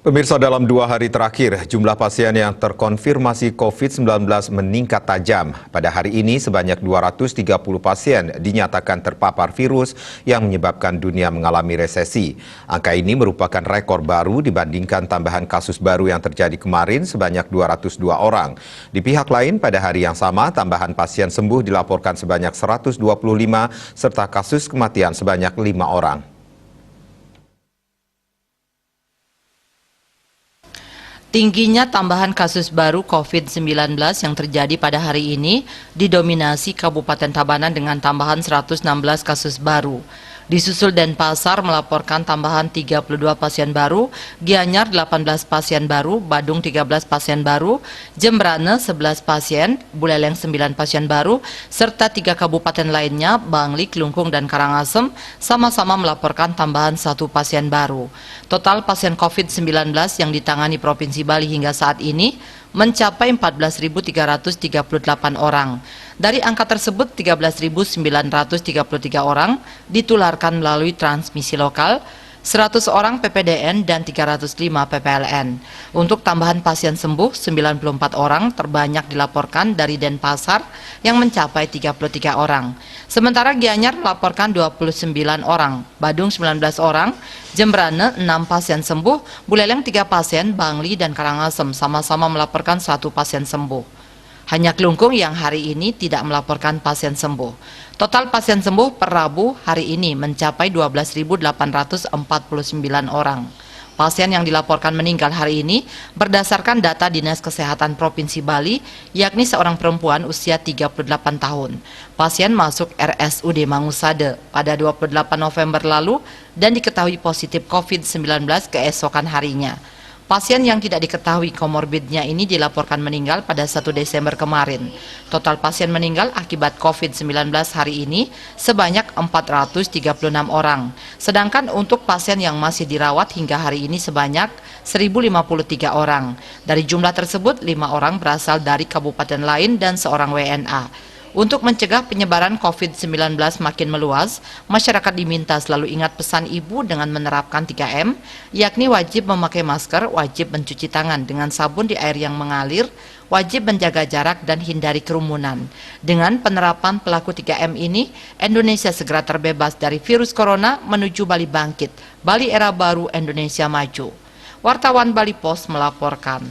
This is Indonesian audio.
Pemirsa, dalam 2 hari terakhir, jumlah pasien yang terkonfirmasi COVID-19 meningkat tajam. Pada hari ini, sebanyak 230 pasien dinyatakan terpapar virus yang menyebabkan dunia mengalami resesi. Angka ini merupakan rekor baru dibandingkan tambahan kasus baru yang terjadi kemarin sebanyak 202 orang. Di pihak lain, pada hari yang sama, tambahan pasien sembuh dilaporkan sebanyak 125, serta kasus kematian sebanyak 5 orang. Tingginya tambahan kasus baru COVID-19 yang terjadi pada hari ini didominasi Kabupaten Tabanan dengan tambahan 116 kasus baru. Disusul Denpasar melaporkan tambahan 32 pasien baru, Gianyar 18 pasien baru, Badung 13 pasien baru, Jembrane 11 pasien, Buleleng 9 pasien baru, serta 3 kabupaten lainnya, Bangli, Klungkung, dan Karangasem, sama-sama melaporkan tambahan 1 pasien baru. Total pasien COVID-19 yang ditangani Provinsi Bali hingga saat ini mencapai 14.338 orang. Dari angka tersebut, 13.933 orang ditularkan melalui transmisi lokal, 100 orang PPDN dan 305 PPLN. Untuk tambahan pasien sembuh, 94 orang terbanyak dilaporkan dari Denpasar yang mencapai 33 orang. Sementara Gianyar melaporkan 29 orang, Badung 19 orang, Jembrane 6 pasien sembuh, Buleleng 3 pasien, Bangli dan Karangasem sama-sama melaporkan 1 pasien sembuh. Hanya Klungkung yang hari ini tidak melaporkan pasien sembuh. Total pasien sembuh per Rabu hari ini mencapai 12.849 orang. Pasien yang dilaporkan meninggal hari ini berdasarkan data Dinas Kesehatan Provinsi Bali, yakni seorang perempuan usia 38 tahun. Pasien masuk RSUD Mangusade pada 28 November lalu dan diketahui positif COVID-19 keesokan harinya. Pasien yang tidak diketahui komorbidnya ini dilaporkan meninggal pada 1 Desember kemarin. Total pasien meninggal akibat COVID-19 hari ini sebanyak 436 orang. Sedangkan untuk pasien yang masih dirawat hingga hari ini sebanyak 1.053 orang. Dari jumlah tersebut, 5 orang berasal dari kabupaten lain dan seorang WNA. Untuk mencegah penyebaran COVID-19 makin meluas, masyarakat diminta selalu ingat pesan Ibu dengan menerapkan 3M, yakni wajib memakai masker, wajib mencuci tangan dengan sabun di air yang mengalir, wajib menjaga jarak dan hindari kerumunan. Dengan penerapan pelaku 3M ini, Indonesia segera terbebas dari virus corona menuju Bali bangkit. Bali era baru, Indonesia maju. Wartawan Bali Pos melaporkan.